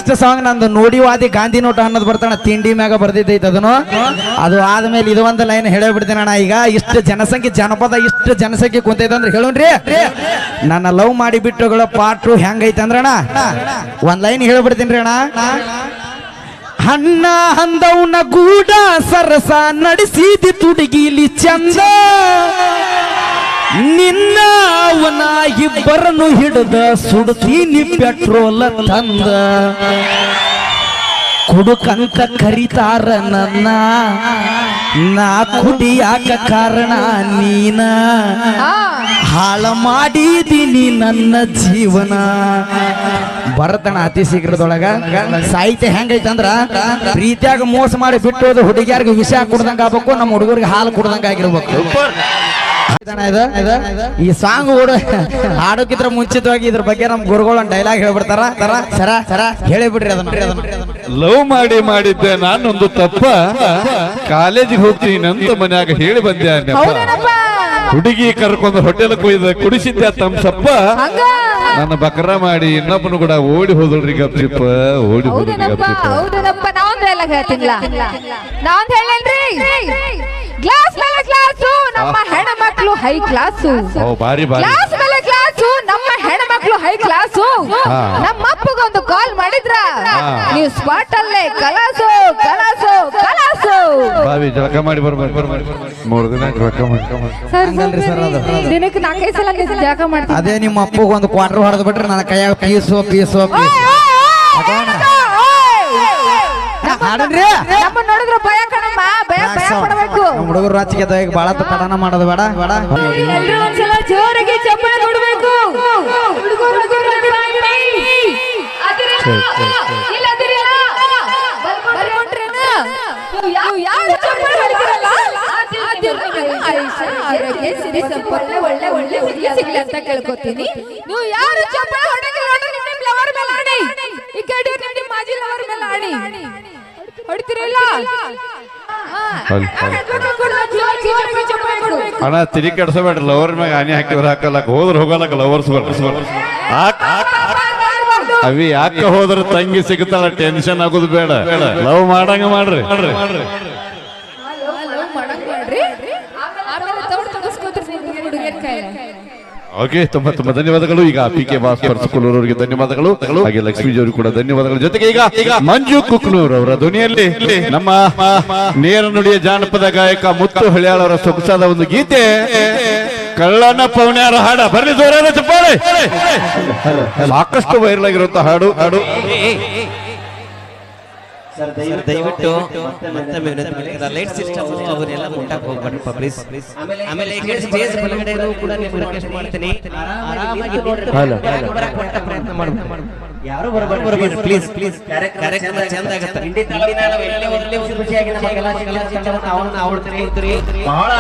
Next song ನಂದು ನೋಡಿವಾದಿ ಗಾಂಧಿ ನೋಟ ಅನ್ನೋದು ಬರ್ತಾನ ತಿಂಡಿ ಮ್ಯಾಗ ಬರ್ದಿದ್ದೈತೆ ಅದನ್ನು ಅದು ಆದ್ಮೇಲೆ ಇದು ಒಂದು ಲೈನ್ ಹೇಳಬಿಡ್ತೀನಿ ಅಣ್ಣ. ಈಗ ಇಷ್ಟು ಜನಸಂಖ್ಯೆ ಜನಪದ ಇಷ್ಟು ಜನಸಂಖ್ಯೆ ಕುಂತೈತೆ ಅಂದ್ರೆ ಹೇಳೋಣ್ರಿ. ನನ್ನ ಲವ್ ಮಾಡಿ ಬಿಟ್ಟುಗಳ ಪಾಟ್ರು ಹೆಂಗೈತೆ ಅಂದ್ರಣ್ಣ ಒಂದ್ ಲೈನ್ ಹೇಳ್ಬಿಡ್ತೀನಿ ಅಣ್ಣ. ಅಣ್ಣ ಅಂದವನ ಗೂಡ ಸರಸ ನಡೆಸಿದಿ ತುಡುಗಿಲಿ ಚಂದ ನಿನ್ನ ಅವನ ಇಬ್ಬರನ್ನು ಹಿಡಿದ ಸುಡ್ತೀನಿ ಪೆಟ್ರೋಲ್ ತಂದ ಕುಡುಕಂತ ಕರಿತಾರ ನನ್ನ ನಾ ಕುಡಿಯಾಕ ಕಾರಣ ನೀನ ಹಾಳ ಮಾಡಿದೀನಿ ನನ್ನ ಜೀವನ ಬರತಣ ಅತಿ ಶೀಘ್ರದೊಳಗ. ಸಾಹಿತ್ಯ ಹೆಂಗೈತಂದ್ರ ಪ್ರೀತಿಯಾಗ ಮೋಸ ಮಾಡಿ ಬಿಟ್ಟೋದು ಹುಡುಗಿಯಾರಿಗೆ ವಿಷ ಕುಡ್ದಂಗ ಆಗ್ಬೇಕು, ನಮ್ಮ ಹುಡುಗರಿಗೆ ಹಾಲು ಕುಡ್ದಂಗ ಆಗಿರ್ಬೇಕು. ಈ ಸಾಂಗ್ ಹಾಡೋಕಿದ್ರ ಮುಂಚಿತವಾಗಿ ಇದ್ರ ಬಗ್ಗೆ ನಮ್ ಗುರುಗಳು ಡೈಲಾಗ್ ಹೇಳ್ಬಿಡ್ತಾರ. ಸರ ಹೇಳಿಬಿಡ್ರಿ ಅದನ್ನ. ಲವ್ ಮಾಡಿದ್ದೆ ನಾನೊಂದು ತಪ್ಪ ಕಾಲೇಜಿಗೆ ಹೋಗ್ತೀನಿ ಅಂತ ಮನ್ಯಾಗ ಹೇಳಿ ಬಂದೆ. ಹುಡುಗಿ ಕರ್ಕೊಂಡು ಹೋಟೆಲ್ ಕೊಯ್ದ ಕುಡಿಸಿದ್ದೆ ತಮ್ಸಪ್ಪ ನನ್ನ ಬಕರ ಮಾಡಿ ಇನ್ನೊಬ್ಬನು ಕೂಡ ಓಡಿ ಹೋದಳ್ರಿ ಗಪ್ಚಿಪ್ಪ ಓಡಿ ಹೋದ್ರಿ. ಗ್ಲಾಸ್ ಮೇಲೆ ಕ್ಲಾಸು ನಮ್ಮ ಹೆಣ್ಮಕ್ಳು ಹೈ ಕ್ಲಾಸು, ಗ್ಲಾಸ್ ಮೇಲೆ ಕ್ಲಾಸು ನಮ್ಮ ಹೆಣ್ಮಕ್ಳು ಹೈ ಕ್ಲಾಸು. ನಮ್ಮ ಅಪ್ಪಗೊಂದು ಕಾಲ್ ಮಾಡಿದ್ರ ನೀವು ಸ್ಪಾಟ್ ಅಲ್ಲೇ ಕಲಾಸು ಕಲಾಸು ಕಲಾಸು. ಬಾವಿ ಜಳಕ ಮಾಡಿ ಬರ್ಬೇಕು 3 ದಿನ ಜಳಕ ಮಾಡಿ ದಿನಕ್ಕೆ 4-5 ಸಲ ಜಳಕ ಮಾಡ್ತೀನಿ. ಅದೇ ನಿಮ್ಮ ಅಪ್ಪಗೊಂದು ಕ್ವಾರ್ಟರ್ ಹೊಡೆದ್ ಬಿಟ್ರೆ ನನ್ನ ಕೈಯಾಗ ಪೀಸು ನಮ್ಮ ನೋಡಿದ್ರೆ ಭಯ ಕಣಮ್ಮ, ಭಯ ಪಡಬೇಕು. ಹುಡುಗರು ರಾಚಿಗೆ ಬಾಳ ತಡನ ಮಾಡೋದು ಬೇಡ. ಎಲ್ಲರೂ ಒಂದ್ಸಲ ಜೋರಾಗಿ ಚಪ್ಪಾಳೆ ಕೊಡ್ಬೇಕು. ಒಳ್ಳೆ ಒಳ್ಳೆ ಹುಡುಗಿ ಸಿಗ್ಲಿ ಅಂತ ಕೇಳ್ಕೊತೀನಿ. ನೀವು ಯಾರು ಚಪ್ಪಾಳೆ ಹೊಡೆಗಿಲ್ಲ ನಿಮ್ಮ ಲವರ್ ಮೇಲೆ ಆಡಿ, ಈ ಕಡೆ ನಿಮ್ಮ ಮಾಜಿ ಲವರ್ ಮೇಲೆ ಆಡಿ. ಹೊಡಿತೀರಲ್ಲ ಅಣ್ಣ ತಿರಿ ಕೆಡ್ಸಬೇಡ್ರಿ. ಲವರ್ ಮ್ಯಾಗ ಆನೆ ಹಾಕಿದ್ರ ಹಾಕಲಕ್ ಹೋದ್ರ ಹೋಗಲಕ್ಕ ಲವರ್ಸ್ ಅವಿ ಯಾಕ ಹೋದ್ರ ತಂಗಿ ಸಿಗುತ್ತಾಳ ಟೆನ್ಷನ್ ಆಗೋದು ಬೇಡ. ಲವ್ ಮಾಡಂಗ ಮಾಡ್ರಿ. ಓಕೆ, ತುಂಬಾ ಧನ್ಯವಾದಗಳು. ಈಗ PK ಭಾಸ್ಕರ್ ಸ್ಕೂಲ್ ಅವರಿಗೆ ಧನ್ಯವಾದಗಳು, ಹಾಗೆ ಲಕ್ಷ್ಮೀ ಅವರಿಗೆ ಕೂಡ ಧನ್ಯವಾದಗಳು. ಜೊತೆಗೆ ಈಗ ಮಂಜು ಕುಕ್ನೂರ್ ಅವರ ಧ್ವನಿಯಲ್ಲಿ ನಮ್ಮ ನೇರ ನುಡಿಯ ಜಾನಪದ ಗಾಯಕ ಮುತ್ತು ಹಳ್ಯಾಳ್ ಅವರ ಸೊಗಸಾದ ಒಂದು ಗೀತೆ ಕಳ್ಳನ ಪೌಣ್ಯಾರ ಹಾಡ. ಬರ್ರಿ ಜೋರಾದ ಚಪ್ಪಾಳೆ. ಸಾಕಷ್ಟು ವೈರಲ್ ಆಗಿರುವಂತ ಹಾಡು. ಸರ್ ದಯವಿಟ್ಟು ಲೈಟ್ ಸಿಸ್ಟಮ್ ಅವರೆಲ್ಲ ಮುಟ್ಟಕ್ಕೆ ಹೋಗ್ಬೇಡಪ್ಪ ಪ್ಲೀಸ್. ಆಮೇಲೆ ಈ ಕಡೆ ಸ್ಟೇಜ್ ಬಲಗಡೆ ಕೂಡ ನಿಮ್ಗೆ ರಿಕ್ವೆಸ್ಟ್ ಮಾಡ್ತೀನಿ, ಆರಾಮಾಗಿ ಪ್ರಯತ್ನ ಮಾಡಬೇಕು. ಯಾರು ಬರಬೇಡಿ ಪ್ಲೀಸ್. ಕಾರ್ಯಕ್ರಮ ಚಂದ ಆಗುತ್ತೆ. ಬಹಳ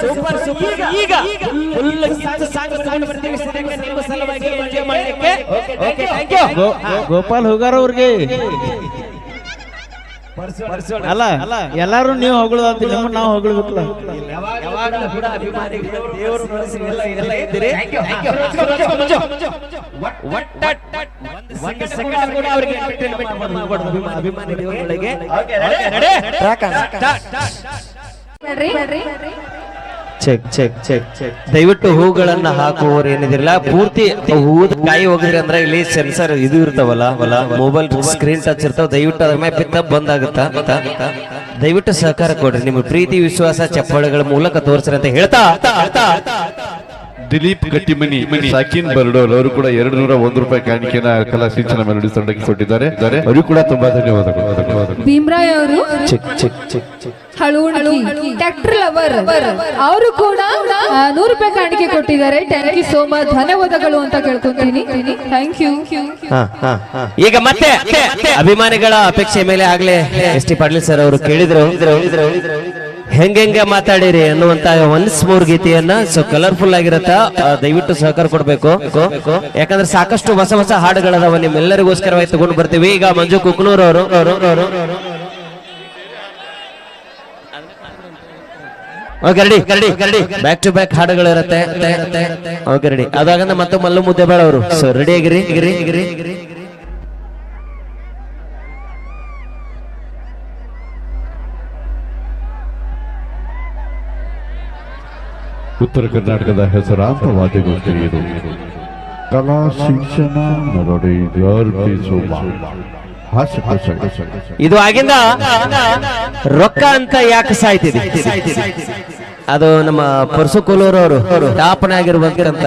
ಸೂಪರ್ ಸೂಪರ್. ಈಗ ಫುಲ್ ಸಾಂಗ್ ಬರ್ಕೊಂಡು ಬರ್ತೀವಿ ಸಿದ್ಧಂಗ ನಿಮ್ಮ ಸಲುವಾಗಿ ಎಂಜಾಯ್ ಮಾಡಲಿಕ್ಕೆ. Okay thank you. ಗೋಪಾಲ್ ಹೋಗಾರ ಅವ್ರಿಗೆ ಅಲ್ಲ ಎಲ್ಲಾರು ನೀವು ಹೊಗಳೋದಂತ ನಮ್ಮ ನಾವು ಹೊಗಳಬೇಕಲ್ಲ. ಯಾವಾಗಲೂ ಕೂಡ ಅಭಿಮಾನಿಗಳು ದೇವರು ಮನಸ್ಸು ಎಲ್ಲ ಇದ್ದೀರಿ. ಒಂದು ಸೆಕೆಂಡ್ ಕೂಡ ಅವರಿಗೆ ಎಂಟರ್ಟೈನ್ಮೆಂಟ್ ಮಾಡಬಾರ್ದು ಅಭಿಮಾನಿ ದೇವರುಗಳಿಗೆ. Check check check check. ದಯವಿಟ್ಟು ಹೂಗಳನ್ನ ಹಾಕುವವರು ಏನಿದಿರಲ್ಲ ಪೂರ್ತಿ ಹೂದ ಕಾಯಿ ಹೋಗಿದ್ರಿ ಅಂದ್ರೆ ಇಲ್ಲಿ ಸೆನ್ಸರ್ ಇದು ಇರ್ತಾವಲ್ಲ ಮೊಬೈಲ್ ಸ್ಕ್ರೀನ್ ಟಚ್ ಇರ್ತಾವ. ದಯವಿಟ್ಟು ಅದ್ರ ಮೇಲೆ ಬಿತ್ತ ಬಂದಾಗುತ್ತಾ. ದಯವಿಟ್ಟು ಸಹಕಾರ ಕೊಡ್ರಿ. ನಿಮ್ಮ ಪ್ರೀತಿ ವಿಶ್ವಾಸ ಚಪ್ಪಾಳೆಗಳ ಮೂಲಕ ತೋರಿಸ್ರಿ ಅಂತ ಹೇಳ್ತಾ ದಿಲೀಪ್ ಗಟ್ಟಿಮನಿ ಸಾಕಿನ್ ಬರ್ಡೋಲ್ ಅವರು ಕೂಡ 201 ರೂಪಾಯಿ ಕಾಣಿಕೆನ ಕಲಾ ಸಿಂಚನ ಮೆಲೋಡಿ ತಂಡಕ್ಕೆ ಕೊಟ್ಟಿದ್ದಾರೆ. ಅವರಿಗೂ ಕೂಡ ತುಂಬಾ ಧನ್ಯವಾದಗಳು. ಭೀಮ್ರಾಯ್ ಅವರು ಟ್ರ್ಯಾಕ್ಟರ್ ಲವರ್ ಅವರು ಕೂಡ 100 ರೂಪಾಯಿ ಕಾಣಿಕೆ ಕೊಟ್ಟಿದ್ದಾರೆ. ಥ್ಯಾಂಕ್ ಯು ಸೋ ಮಚ್, ಧನ್ಯವಾದಗಳು ಅಂತ ಕೇಳ್ಕೊಂತೀನಿ. Thank you. ಈಗ ಮತ್ತೆ ಅಭಿಮಾನಿಗಳ ಅಪೇಕ್ಷೆ ಮೇಲೆ ಆಗ್ಲೇ ಎಸ್ ಟಿ ಪಾಟೀಲ್ ಸರ್ ಅವರು ಕೇಳಿದ್ರು ಹೆಂಗೆ ಮಾತಾಡಿರಿ ಅನ್ನುವಂತ ಒನ್ಸ್ ಮೋರ್ ಗೀತೆಯನ್ನ ಸೊ ಕಲರ್ಫುಲ್ ಆಗಿರತ್ತ. ದಯವಿಟ್ಟು ಸಹಕಾರ ಕೊಡ್ಬೇಕು. ಯಾಕಂದ್ರೆ ಸಾಕಷ್ಟು ಹೊಸ ಹೊಸ ಹಾಡುಗಳದಾವ ನಿಮ್ಮೆಲ್ಲರಿಗೋಸ್ಕರವಾಗಿ ತಗೊಂಡು ಬರ್ತೀವಿ. ಈಗ ಮಂಜು ಕುಕ್ನೂರ್ ಅವರು ಬ್ಯಾಕ್ ಟು ಬ್ಯಾಕ್ ಹಾಡುಗಳಿರುತ್ತೆ. Okay ready. ಅದಾಗಂದ ಮತ್ತೆ ಮಲ್ಲು ಮುದ್ದೆಬೇಡ ಅವರು ಸೊ ರೆಡಿ ಆಗಿರಿ. ಉತ್ತರ ಕರ್ನಾಟಕದ ಹೆಸರಾಂತ ವಾದ್ಯಗೋಷ್ಠಿ ಇದು. ಕಲಾ ಶಿಕ್ಷಣ ಮೆಲೋಡಿ ಇದು ಆಗಿಂದ ರೊಕ್ಕ ಅಂತ ಯಾಕೆ ಸಾಯ್ತಿದೆ? ಅದು ನಮ್ಮ ಪರ್ಸುಕೋಲೂರ್ ಅವರು ಟಾಪನ ಆಗಿರ್ಬೇಕಂತ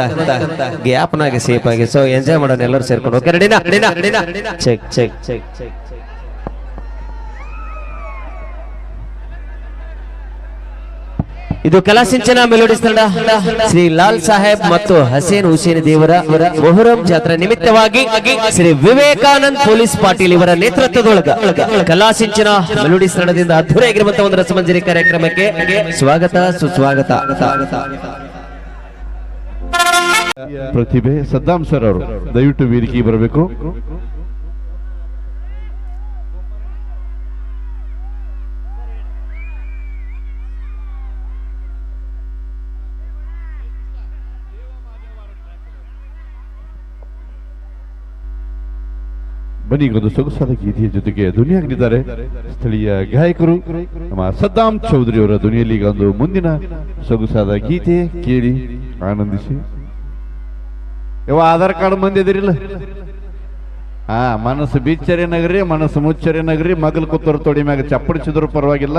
ಗ್ಯಾಪ್ನಾಗೆ ಸೇಫ್ ಆಗಿ ಸೊ ಎಂಜಾಯ್ ಮಾಡೋಣ ಎಲ್ಲರೂ ಸೇರ್ಕೊಂಡು. ಓಕೆ ರೆಡಿನಾ? Check check check check. ಇದು ಕಲಾ ಸಿಂಚನ ಮೆಲೋಡಿಸ್ ತಂಡ ಶ್ರೀ ಲಾಲ್ ಸಾಹೇಬ್ ಮತ್ತು ಹಸೇನ್ ಹುಸೇನ್ ದೇವರ ಮೊಹರಂ ಜಾತ್ರೆ ನಿಮಿತ್ತವಾಗಿ ಶ್ರೀ ವಿವೇಕಾನಂದ್ ಪೊಲೀಸ್ ಪಾಟೀಲ್ ಇವರ ನೇತೃತ್ವದೊಳಗ ಕಲಾ ಸಿಂಚನ ಮೆಲೋಡಿಸ್ ತಂಡದಿಂದ ಅದ್ಧೂರಿಯಾಗಿರುವಂತಹ ಒಂದು ರಸಮಂಜರಿ ಕಾರ್ಯಕ್ರಮಕ್ಕೆ ಸ್ವಾಗತ ಸುಸ್ವಾಗತ. ಪ್ರತಿಭೆ ಸದ್ದಾಂ ಸರ್ ಅವರು ದಯವಿಟ್ಟು ವೇದಿಕೆಗೆ ಬರಬೇಕು. ಬನ್ನಿ, ಒಂದು ಸೊಗಸಾದ ಗೀತೆಯ ಜೊತೆಗೆ ಧ್ವನಿಯಾಗಲಿದ್ದಾರೆ ಸ್ಥಳೀಯ ಗಾಯಕರು ನಮ್ಮ ಸದ್ದಾಂ ಚೌಧರಿ ಅವರ ಧ್ವನಿಯಲ್ಲಿ. ಈಗ ಒಂದು ಮುಂದಿನ ಸೊಗಸಾದ ಗೀತೆ ಕೇಳಿ ಆನಂದಿಸಿ. ಯಾವ ಆಧಾರ್ ಕಾರ್ಡ್ ಮಂದಿ ಅದಿರಿಲ್ಲ? ಮನಸ್ಸು ಬಿಚ್ಚರೆ ನಗರಿ, ಮನಸ್ಸು ಮುಚ್ಚರೆ ನಗರಿ. ಮಗಲ್ ಕೂತರು ತೊಡಿ ಮ್ಯಾಗ ಚಪ್ಪಡಿಸಿದ್ರು ಪರವಾಗಿಲ್ಲ,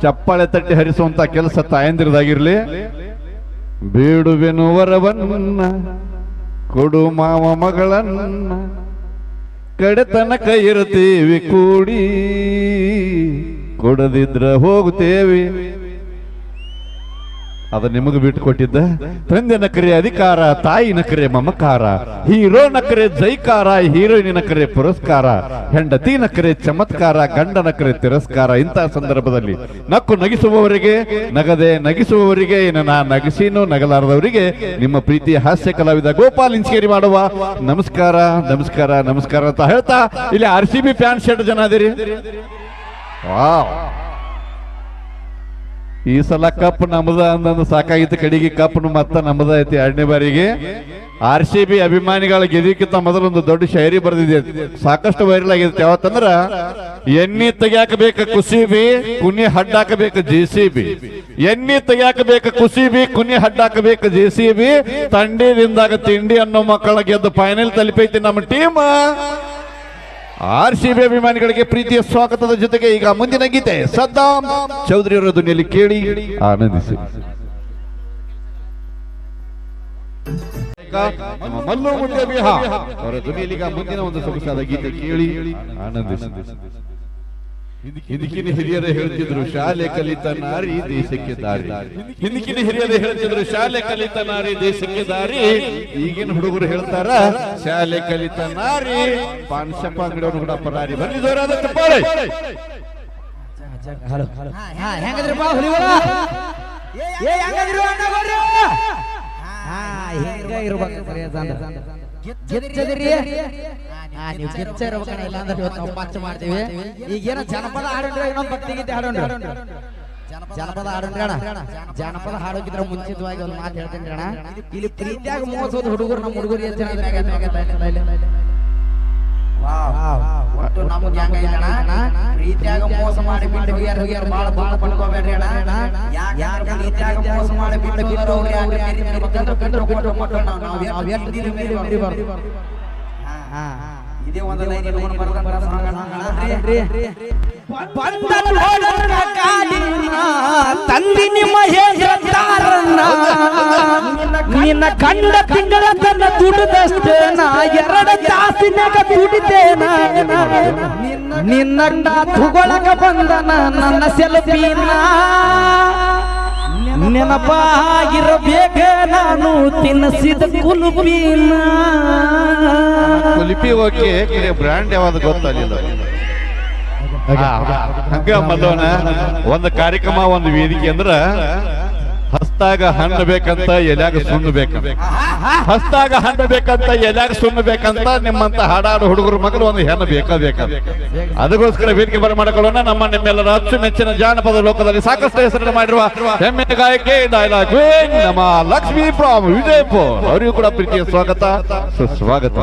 ಚಪ್ಪಾಳೆ ತಟ್ಟಿ ಹರಿಸುವಂತ ಕೆಲಸ ತಾಯಂದಿರದಾಗಿರ್ಲಿ. ಬೇಡುವೆನು ವರವನ್ನ ಕೊಡು ಮಾವ ಮಗಳನ್ನ, ಕಡೆತನಕ ಇರುತ್ತೇವೆ ಕೂಡಿ, ಕೊಡದಿದ್ರ ಹೋಗುತ್ತೇವೆ. ಅದ ನಿಮಗೆ ಬಿಟ್ಟು ಕೊಟ್ಟಿದ್ದ. ತಂದೆ ನಕರೆ ಅಧಿಕಾರ, ತಾಯಿ ನಕರೆ ಮಮಕಾರ, ಹೀರೋ ನಕರೆ ಜೈಕಾರ, ಹೀರೋಯಿನ್ ನಕರೆ ಪುರಸ್ಕಾರ, ಹೆಂಡತಿ ನಕರೆ ಚಮತ್ಕಾರ, ಗಂಡ ನಕರೆ ತಿರಸ್ಕಾರ. ಇಂತಹ ಸಂದರ್ಭದಲ್ಲಿ ನಕ್ಕು ನಗಿಸುವವರಿಗೆ, ನಗದೆ ನಗಿಸುವವರಿಗೆ, ನಾ ನಗಿಸಿನೂ ನಗಲಾರದವರಿಗೆ ನಿಮ್ಮ ಪ್ರೀತಿಯ ಹಾಸ್ಯ ಕಲಾವಿದ ಗೋಪಾಲ್ ಇಂಚೇರಿ ಮಾಡುವ ನಮಸ್ಕಾರ ನಮಸ್ಕಾರ ನಮಸ್ಕಾರ ಅಂತ ಹೇಳ್ತಾ, ಇಲ್ಲಿ RCB ಫ್ಯಾನ್ ಶೆಡ್ ಜನ ಅದಿರಿ. ವಾವ್, ಈ ಸಲ ಕಪ್ ನಮ್ಮದ ಅಂದಂದು ಸಾಕಾಗಿತ್ತು. ಕಡೆಗೆ ಕಪ್ನು ಮತ್ತ ನಮ್ಮದ ಐತಿ. 2ನೇ ಬಾರಿಗೆ RCB ಅಭಿಮಾನಿಗಳ ಗೆದಿಕ್ಕಿಂತ ಮೊದಲೊಂದು ದೊಡ್ಡ ಶಾಯರಿ ಬರೆದಿದೆ, ಸಾಕಷ್ಟು ವೈರಲ್ ಆಗಿರುತ್ತೆ. ಯಾವತ್ತಂದ್ರ ಎಣ್ಣೆ ತೆಗ್ಯಾಕಬೇಕ ಕುಸಿಬಿ, ಕುನಿ ಹಡ್ಡಾಕಬೇಕ JCB. ಎಣ್ಣೆ ತೆಗ್ಯಾಕಬೇಕ ಕುಸಿಬಿ, ಕುನಿ ಹಡ್ಡಾಕಬೇಕ JCB. ತಂಡೇದಿಂದಾಗ ತಿಂಡಿ ಅನ್ನೋ ಮಕ್ಕಳ ಗೆದ್ದು ಫೈನಲ್ ತಲುಪೈತಿ ನಮ್ಮ ಟೀಮ್. RCB ಅಭಿಮಾನಿಗಳಿಗೆ ಪ್ರೀತಿಯ ಸ್ವಾಗತದ ಜೊತೆಗೆ ಈಗ ಮುಂದಿನ ಗೀತೆ ಸದ್ದಾಂ ಚೌಧರಿ ಅವರ ಧ್ವನಿಯಲ್ಲಿ ಕೇಳಿ ಆನಂದಿಸಿ. ಮಲ್ಲು ಮುದ್ದೆಬಿಹಾರ್ ಅವರ ಧ್ವನಿಯಲ್ಲಿ ಈಗ ಮುಂದಿನ ಒಂದು ಸೊಗಸಾದ ಗೀತೆ ಕೇಳಿ ಆನಂದಿಸಿ. ಹಿಂದಿಕಿನ ಹಿರಿಯರೇ ಹೇಳ್ತಿದ್ರು ಶಾಲೆ ಕಲಿತ ನಾರಿ ದೇಶಕ್ಕೆ ದಾರಿ. ಹಿಂದಿಕಿನ ಹಿರಿಯರೇ ಹೇಳ್ತಿದ್ರು ಶಾಲೆ ಕಲಿತ ನಾರಿ ದೇಶಕ್ಕೆ ದಾರಿ. ಈಗಿನ ಹುಡುಗರು ಹೇಳ್ತಾರ ಶಾಲೆ ಕಲಿತ ನಾರಿ ಪಾನ್ಶಪ್ಪ ಅಂಗಡಿಯವರು ಕೂಡ ಪರಾರಿ. ಬನ್ನಿ ಜೋರಾದ ಚಪ್ಪಾಳೆ. ಏ ಹೆಂಗದಿರು ಅಣ್ಣಗೌಡ್ರು? ಹಿಂಗ ಇರ್ಬೇಕು ಸರಿ ಅಂದ್ರೆ ಗೆಚ್ಚದಿರಿ. ನೀವು ಗೆಚ್ಚ ಇರ್ಬೇಕಣ್ಣ, ಇಲ್ಲ ಅಂದ್ರೆ ಇವತ್ತು ನಾವು ಪಚ್ಚ ಮಾಡ್ತೀವಿ. ಈಗೇನೋ ಜನಪದ ಹಾಡೋಣ್ರಿ, ಇನ್ನೊಂದು ಭಕ್ತಿ ಗೀತೆ ಹಾಡೋಣ್ರಿ. ಜನಪದ ಹಾಡೋಣ್ರಿ ಅಣ್ಣ. ಜನಪದ ಹಾಡೋಕಿದ್ರೆ ಮುಂಚಿತವಾಗಿ ಒಂದು ಮಾತು ಹೇಳ್ತೀನಿ ಅಣ್ಣ. ಇಲ್ಲಿ ಪ್ರೀತಿಯಾಗ ಮೋಸೋದು ಹುಡುಗರು ನಮ್ಮ ಹುಡುಗರು ಎಷ್ಟು ಜನ ಒಟ್ಟು ನಮ್ಮ ಗ್ಯಾಂಗ್ ಐತಣ್ಣ. ಪ್ರೀತಿಯಾಗ ಮೋಸ ಮಾಡಿ ಬಿಟ್ಟು ಹೋಗ್ಯಾರ ಬಾಳ ಬಾಳ ಪಡ್ಕೋಬೇಡ್ರಿ ಅಣ್ಣ. ಯಾಕೆ ಪ್ರೀತಿಯಾಗ ಮೋಸ ಮಾಡಿ ಬಿಟ್ಟು ಬಿಟ್ಟು ಇದೇ ಒಂದು ಲೈನ್ ತಂದಿ ನಿಮ್ಮ ಹೇಳ್ತಾರನ್ನ ನಿನ್ನ ಕಂಡ ತಿಂಗಳ ತನ್ನ ದುಡ್ಡದಷ್ಟೇ ನಾ 2 ತಾಸಿನಾಗ ದುಡಿತೇನ. ನಿನ್ನ ತಗೊಳಕ ಬಂದನ ನನ್ನ ಸೆಲ್ಫಿನ ನೆನಪಾಗಿರಬೇಕ ನಾನು ತಿನ್ನಿಸಿದ ಕುಲುಪಿನ. ಕುಲಿಪಿ ಓಕೆ, ಬ್ರ್ಯಾಂಡ್ ಯಾವ್ದು ಗೊತ್ತಾಗಲಿಲ್ಲ. ಹಂಗ ಮಲ್ಲವನ ಒಂದು ಕಾರ್ಯಕ್ರಮ, ಒಂದು ವೇದಿಕೆ ಅಂದ್ರ ಹಸ್ತಾಗ ಹಣ್ಣು ಬೇಕಂತ ಎಲ್ಯಾಗ ಸುಣ್ಣು ಬೇಕಂತ, ಹಸ್ತಾಗ ಹಣ್ಣು ಬೇಕಂತ ಎಲ್ಯಾಗ ಸುಣ್ಣು ಬೇಕಂತ ನಿಮ್ಮಂತ ಹಾಡಾಡು ಹುಡುಗರು ಮಗಲು ಒಂದು ಹೆಣ್ಣು ಬೇಕಂತ. ಅದಕ್ಕೋಸ್ಕರ ವೇದಿಕೆ ಬರಮಾಡಿಕೊಳ್ಳೋಣ. ನಿಮ್ಮೆಲ್ಲರ ಅಚ್ಚುಮೆಚ್ಚಿನ ಜಾನಪದ ಲೋಕದಲ್ಲಿ ಸಾಕಷ್ಟು ಹೆಸರನ್ನು ಮಾಡಿರುವ ಹೆಮ್ಮೆಯ ಗಾಯಕಿ ಡೈಲಾಗ್ ಕ್ವೀನ್ ನಮ್ಮ ಲಕ್ಷ್ಮಿ ಫ್ರಾಮ್ ವಿಜಯಪುರ, ಅವರಿಗೂ ಕೂಡ ಪ್ರೀತಿಯ ಸ್ವಾಗತ ಸುಸ್ವಾಗತ.